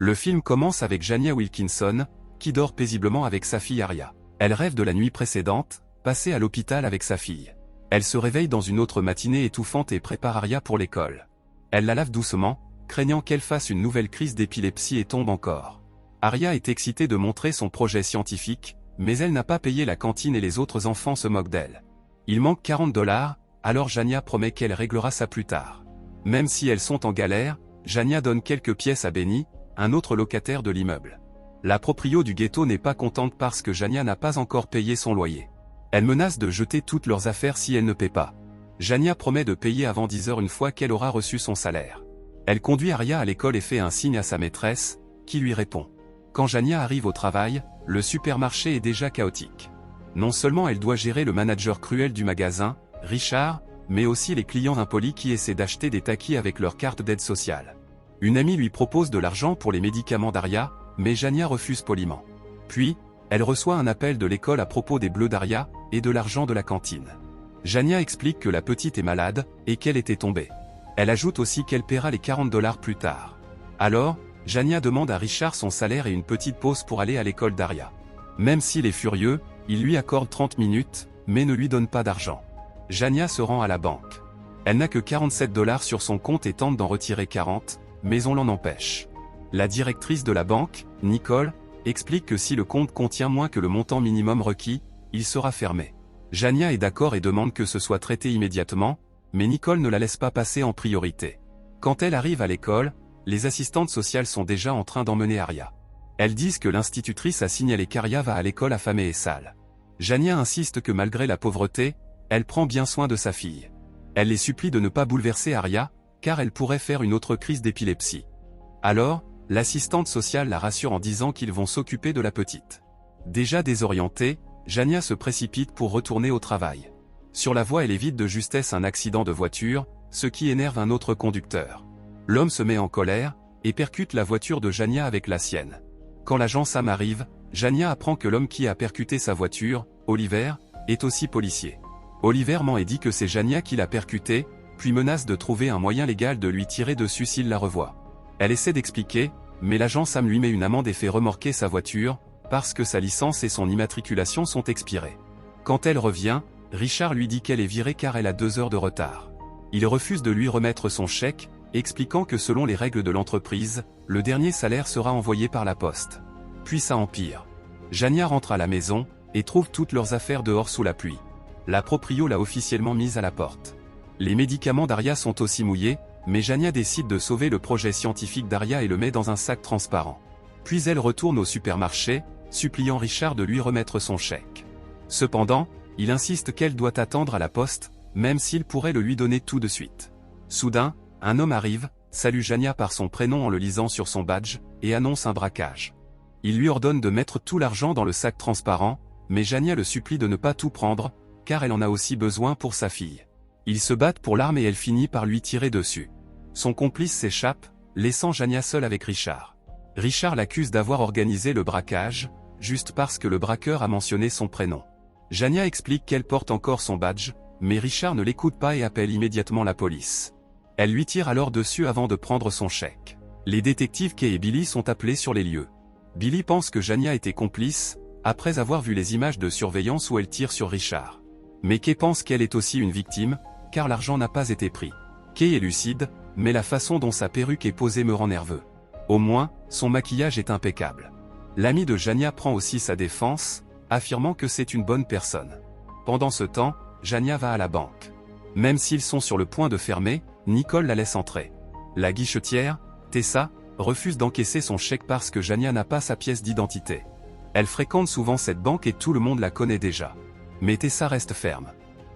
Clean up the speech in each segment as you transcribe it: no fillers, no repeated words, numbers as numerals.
Le film commence avec Jania Wilkinson, qui dort paisiblement avec sa fille Aria. Elle rêve de la nuit précédente, passée à l'hôpital avec sa fille. Elle se réveille dans une autre matinée étouffante et prépare Aria pour l'école. Elle la lave doucement, craignant qu'elle fasse une nouvelle crise d'épilepsie et tombe encore. Aria est excitée de montrer son projet scientifique, mais elle n'a pas payé la cantine et les autres enfants se moquent d'elle. Il manque 40 $, alors Jania promet qu'elle réglera ça plus tard. Même si elles sont en galère, Jania donne quelques pièces à Benny, un autre locataire de l'immeuble. La proprio du ghetto n'est pas contente parce que Jania n'a pas encore payé son loyer. Elle menace de jeter toutes leurs affaires si elle ne paie pas. Jania promet de payer avant 10 heures une fois qu'elle aura reçu son salaire. Elle conduit Aria à l'école et fait un signe à sa maîtresse, qui lui répond. Quand Jania arrive au travail, le supermarché est déjà chaotique. Non seulement elle doit gérer le manager cruel du magasin, Richard, mais aussi les clients impolis qui essaient d'acheter des taquis avec leur carte d'aide sociale. Une amie lui propose de l'argent pour les médicaments d'Aria, mais Jania refuse poliment. Puis, elle reçoit un appel de l'école à propos des bleus d'Aria, et de l'argent de la cantine. Jania explique que la petite est malade, et qu'elle était tombée. Elle ajoute aussi qu'elle paiera les 40 $ plus tard. Alors, Jania demande à Richard son salaire et une petite pause pour aller à l'école d'Aria. Même s'il est furieux, il lui accorde 30 minutes, mais ne lui donne pas d'argent. Jania se rend à la banque. Elle n'a que 47 $ sur son compte et tente d'en retirer 40, mais on l'en empêche. La directrice de la banque, Nicole, explique que si le compte contient moins que le montant minimum requis, il sera fermé. Jania est d'accord et demande que ce soit traité immédiatement, mais Nicole ne la laisse pas passer en priorité. Quand elle arrive à l'école, les assistantes sociales sont déjà en train d'emmener Aria. Elles disent que l'institutrice a signalé qu'Aria va à l'école affamée et sale. Jania insiste que malgré la pauvreté, elle prend bien soin de sa fille. Elle les supplie de ne pas bouleverser Aria, car elle pourrait faire une autre crise d'épilepsie. Alors, l'assistante sociale la rassure en disant qu'ils vont s'occuper de la petite. Déjà désorientée, Jania se précipite pour retourner au travail. Sur la voie elle évite de justesse un accident de voiture, ce qui énerve un autre conducteur. L'homme se met en colère, et percute la voiture de Jania avec la sienne. Quand l'agent Sam arrive, Jania apprend que l'homme qui a percuté sa voiture, Oliver, est aussi policier. Oliver ment et dit que c'est Jania qui l'a percuté, puis menace de trouver un moyen légal de lui tirer dessus s'il la revoit. Elle essaie d'expliquer, mais l'agent Sam lui met une amende et fait remorquer sa voiture, parce que sa licence et son immatriculation sont expirées. Quand elle revient, Richard lui dit qu'elle est virée car elle a 2 heures de retard. Il refuse de lui remettre son chèque, expliquant que selon les règles de l'entreprise, le dernier salaire sera envoyé par la poste. Puis ça empire. Jania rentre à la maison, et trouve toutes leurs affaires dehors sous la pluie. La proprio l'a officiellement mise à la porte. Les médicaments d'Aria sont aussi mouillés, mais Jania décide de sauver le projet scientifique d'Aria et le met dans un sac transparent. Puis elle retourne au supermarché, suppliant Richard de lui remettre son chèque. Cependant, il insiste qu'elle doit attendre à la poste, même s'il pourrait le lui donner tout de suite. Soudain, un homme arrive, salue Jania par son prénom en le lisant sur son badge, et annonce un braquage. Il lui ordonne de mettre tout l'argent dans le sac transparent, mais Jania le supplie de ne pas tout prendre, car elle en a aussi besoin pour sa fille. Ils se battent pour l'arme et elle finit par lui tirer dessus. Son complice s'échappe, laissant Jania seule avec Richard. Richard l'accuse d'avoir organisé le braquage, juste parce que le braqueur a mentionné son prénom. Jania explique qu'elle porte encore son badge, mais Richard ne l'écoute pas et appelle immédiatement la police. Elle lui tire alors dessus avant de prendre son chèque. Les détectives Kay et Billy sont appelés sur les lieux. Billy pense que Jania était complice, après avoir vu les images de surveillance où elle tire sur Richard. Mais Kay pense qu'elle est aussi une victime, car l'argent n'a pas été pris. Kay est lucide, mais la façon dont sa perruque est posée me rend nerveux. Au moins, son maquillage est impeccable. L'ami de Jania prend aussi sa défense, affirmant que c'est une bonne personne. Pendant ce temps, Jania va à la banque. Même s'ils sont sur le point de fermer, Nicole la laisse entrer. La guichetière, Tessa, refuse d'encaisser son chèque parce que Jania n'a pas sa pièce d'identité. Elle fréquente souvent cette banque et tout le monde la connaît déjà. Mais Tessa reste ferme.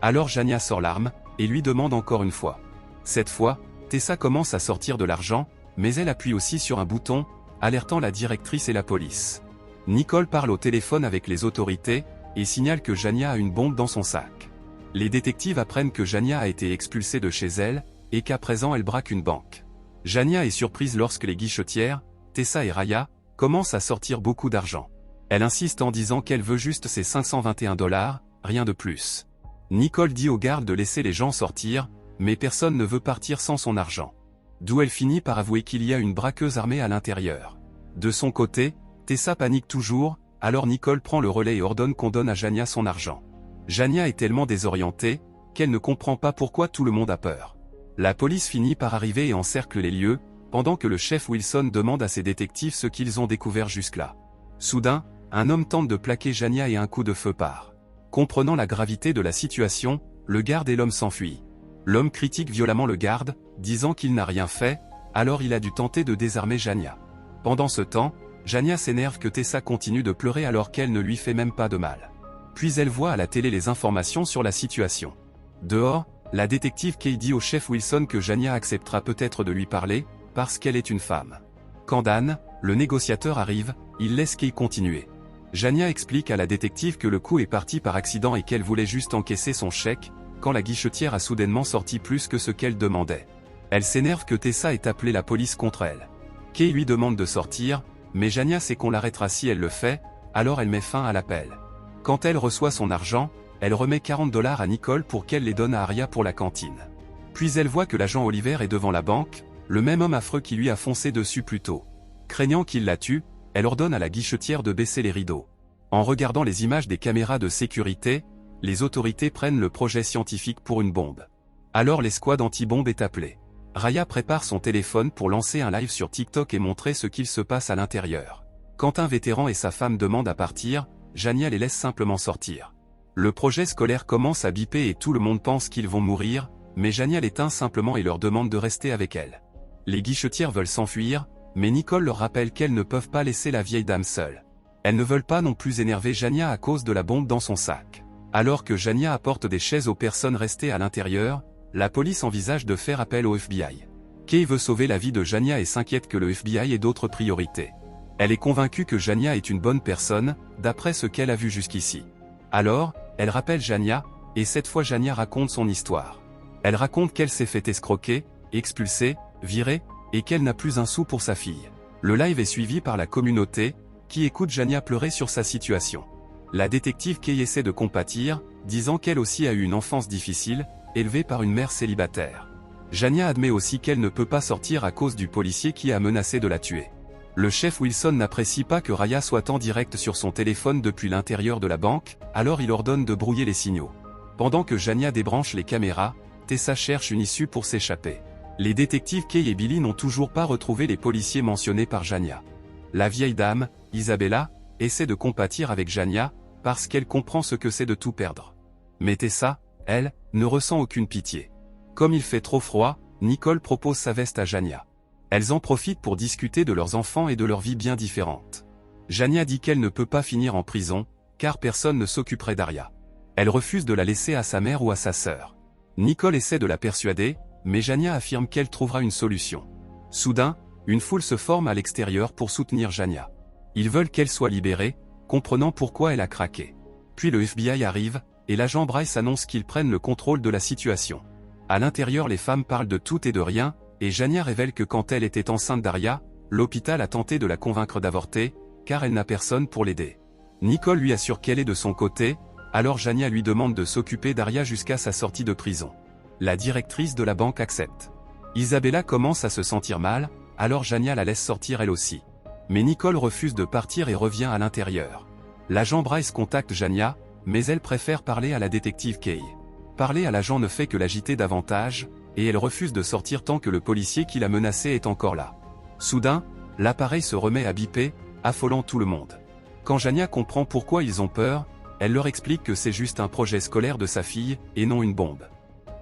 Alors Jania sort l'arme, et lui demande encore une fois. Cette fois, Tessa commence à sortir de l'argent, mais elle appuie aussi sur un bouton, alertant la directrice et la police. Nicole parle au téléphone avec les autorités, et signale que Jania a une bombe dans son sac. Les détectives apprennent que Jania a été expulsée de chez elle, et qu'à présent elle braque une banque. Jania est surprise lorsque les guichetières, Tessa et Raya, commencent à sortir beaucoup d'argent. Elle insiste en disant qu'elle veut juste ses 521 $, rien de plus. Nicole dit aux gardes de laisser les gens sortir, mais personne ne veut partir sans son argent. D'où elle finit par avouer qu'il y a une braqueuse armée à l'intérieur. De son côté, Tessa panique toujours, alors Nicole prend le relais et ordonne qu'on donne à Jania son argent. Jania est tellement désorientée, qu'elle ne comprend pas pourquoi tout le monde a peur. La police finit par arriver et encercle les lieux, pendant que le chef Wilson demande à ses détectives ce qu'ils ont découvert jusque-là. Soudain, un homme tente de plaquer Jania et un coup de feu part. Comprenant la gravité de la situation, le garde et l'homme s'enfuient. L'homme critique violemment le garde, disant qu'il n'a rien fait, alors il a dû tenter de désarmer Jania. Pendant ce temps, Jania s'énerve que Tessa continue de pleurer alors qu'elle ne lui fait même pas de mal. Puis elle voit à la télé les informations sur la situation. Dehors, la détective Kay dit au chef Wilson que Jania acceptera peut-être de lui parler, parce qu'elle est une femme. Quand Dan, le négociateur arrive, il laisse Kay continuer. Jania explique à la détective que le coup est parti par accident et qu'elle voulait juste encaisser son chèque, quand la guichetière a soudainement sorti plus que ce qu'elle demandait. Elle s'énerve que Tessa ait appelé la police contre elle. Kay lui demande de sortir, mais Jania sait qu'on l'arrêtera si elle le fait, alors elle met fin à l'appel. Quand elle reçoit son argent, elle remet $40 à Nicole pour qu'elle les donne à Aria pour la cantine. Puis elle voit que l'agent Oliver est devant la banque, le même homme affreux qui lui a foncé dessus plus tôt. Craignant qu'il la tue, elle ordonne à la guichetière de baisser les rideaux. En regardant les images des caméras de sécurité, les autorités prennent le projet scientifique pour une bombe. Alors l'escouade anti-bombe est appelée. Raya prépare son téléphone pour lancer un live sur TikTok et montrer ce qu'il se passe à l'intérieur. Quand un vétéran et sa femme demandent à partir, Jania les laisse simplement sortir. Le projet scolaire commence à biper et tout le monde pense qu'ils vont mourir, mais Jania l'éteint simplement et leur demande de rester avec elle. Les guichetières veulent s'enfuir, mais Nicole leur rappelle qu'elles ne peuvent pas laisser la vieille dame seule. Elles ne veulent pas non plus énerver Jania à cause de la bombe dans son sac. Alors que Jania apporte des chaises aux personnes restées à l'intérieur, la police envisage de faire appel au FBI. Kay veut sauver la vie de Jania et s'inquiète que le FBI ait d'autres priorités. Elle est convaincue que Jania est une bonne personne, d'après ce qu'elle a vu jusqu'ici. Alors, elle rappelle Jania, et cette fois Jania raconte son histoire. Elle raconte qu'elle s'est fait escroquer, expulsée, virée, et qu'elle n'a plus un sou pour sa fille. Le live est suivi par la communauté, qui écoute Jania pleurer sur sa situation. La détective Kay essaie de compatir, disant qu'elle aussi a eu une enfance difficile, élevée par une mère célibataire. Jania admet aussi qu'elle ne peut pas sortir à cause du policier qui a menacé de la tuer. Le chef Wilson n'apprécie pas que Raya soit en direct sur son téléphone depuis l'intérieur de la banque, alors il ordonne de brouiller les signaux. Pendant que Jania débranche les caméras, Tessa cherche une issue pour s'échapper. Les détectives Kay et Billy n'ont toujours pas retrouvé les policiers mentionnés par Jania. La vieille dame, Isabella, essaie de compatir avec Jania, parce qu'elle comprend ce que c'est de tout perdre. Mais Tessa, elle, ne ressent aucune pitié. Comme il fait trop froid, Nicole propose sa veste à Jania. Elles en profitent pour discuter de leurs enfants et de leur vie bien différente. Jania dit qu'elle ne peut pas finir en prison, car personne ne s'occuperait d'Aria. Elle refuse de la laisser à sa mère ou à sa sœur. Nicole essaie de la persuader, mais Jania affirme qu'elle trouvera une solution. Soudain, une foule se forme à l'extérieur pour soutenir Jania. Ils veulent qu'elle soit libérée, comprenant pourquoi elle a craqué. Puis le FBI arrive, et l'agent Bryce annonce qu'ils prennent le contrôle de la situation. À l'intérieur, les femmes parlent de tout et de rien, et Jania révèle que quand elle était enceinte d'Aria, l'hôpital a tenté de la convaincre d'avorter, car elle n'a personne pour l'aider. Nicole lui assure qu'elle est de son côté, alors Jania lui demande de s'occuper d'Aria jusqu'à sa sortie de prison. La directrice de la banque accepte. Isabella commence à se sentir mal, alors Jania la laisse sortir elle aussi. Mais Nicole refuse de partir et revient à l'intérieur. L'agent Bryce contacte Jania, mais elle préfère parler à la détective Kay. Parler à l'agent ne fait que l'agiter davantage, et elle refuse de sortir tant que le policier qui l'a menacée est encore là. Soudain, l'appareil se remet à biper, affolant tout le monde. Quand Jania comprend pourquoi ils ont peur, elle leur explique que c'est juste un projet scolaire de sa fille, et non une bombe.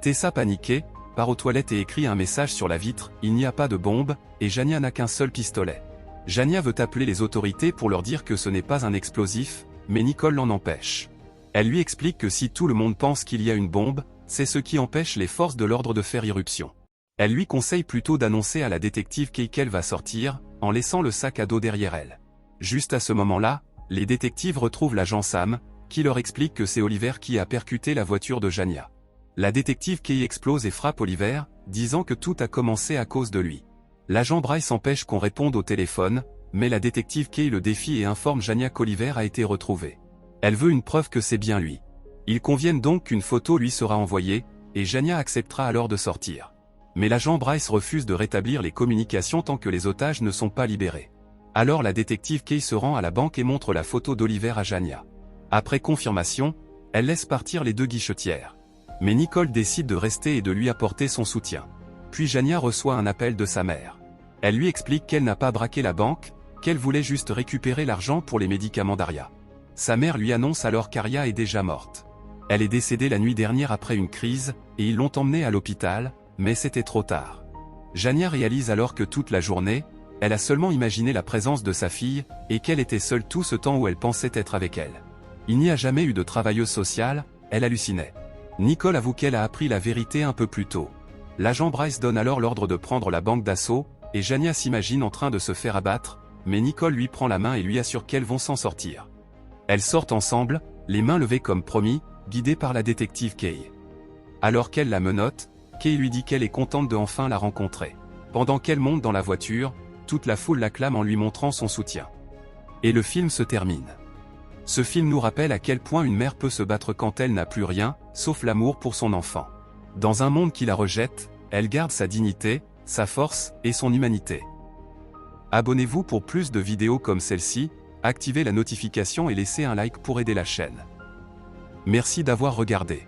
Tessa paniquée, part aux toilettes et écrit un message sur la vitre, il n'y a pas de bombe, et Jania n'a qu'un seul pistolet. Jania veut appeler les autorités pour leur dire que ce n'est pas un explosif, mais Nicole l'en empêche. Elle lui explique que si tout le monde pense qu'il y a une bombe, c'est ce qui empêche les forces de l'ordre de faire irruption. Elle lui conseille plutôt d'annoncer à la détective Kay qu'elle va sortir, en laissant le sac à dos derrière elle. Juste à ce moment-là, les détectives retrouvent l'agent Sam, qui leur explique que c'est Oliver qui a percuté la voiture de Jania. La détective Kay explose et frappe Oliver, disant que tout a commencé à cause de lui. L'agent Bryce empêche qu'on réponde au téléphone, mais la détective Kay le défie et informe Jania qu'Oliver a été retrouvé. Elle veut une preuve que c'est bien lui. Ils conviennent donc qu'une photo lui sera envoyée, et Jania acceptera alors de sortir. Mais l'agent Bryce refuse de rétablir les communications tant que les otages ne sont pas libérés. Alors la détective Kay se rend à la banque et montre la photo d'Oliver à Jania. Après confirmation, elle laisse partir les deux guichetières. Mais Nicole décide de rester et de lui apporter son soutien. Puis Jania reçoit un appel de sa mère. Elle lui explique qu'elle n'a pas braqué la banque, qu'elle voulait juste récupérer l'argent pour les médicaments d'Aria. Sa mère lui annonce alors qu'Aria est déjà morte. Elle est décédée la nuit dernière après une crise, et ils l'ont emmenée à l'hôpital, mais c'était trop tard. Jania réalise alors que toute la journée, elle a seulement imaginé la présence de sa fille, et qu'elle était seule tout ce temps où elle pensait être avec elle. Il n'y a jamais eu de travailleuse sociale, elle hallucinait. Nicole avoue qu'elle a appris la vérité un peu plus tôt. L'agent Bryce donne alors l'ordre de prendre la banque d'assaut, et Jania s'imagine en train de se faire abattre, mais Nicole lui prend la main et lui assure qu'elles vont s'en sortir. Elles sortent ensemble, les mains levées comme promis, guidées par la détective Kay. Alors qu'elle la menotte, Kay lui dit qu'elle est contente de enfin la rencontrer. Pendant qu'elle monte dans la voiture, toute la foule l'acclame en lui montrant son soutien. Et le film se termine. Ce film nous rappelle à quel point une mère peut se battre quand elle n'a plus rien, sauf l'amour pour son enfant. Dans un monde qui la rejette, elle garde sa dignité, sa force et son humanité. Abonnez-vous pour plus de vidéos comme celle-ci, activez la notification et laissez un like pour aider la chaîne. Merci d'avoir regardé.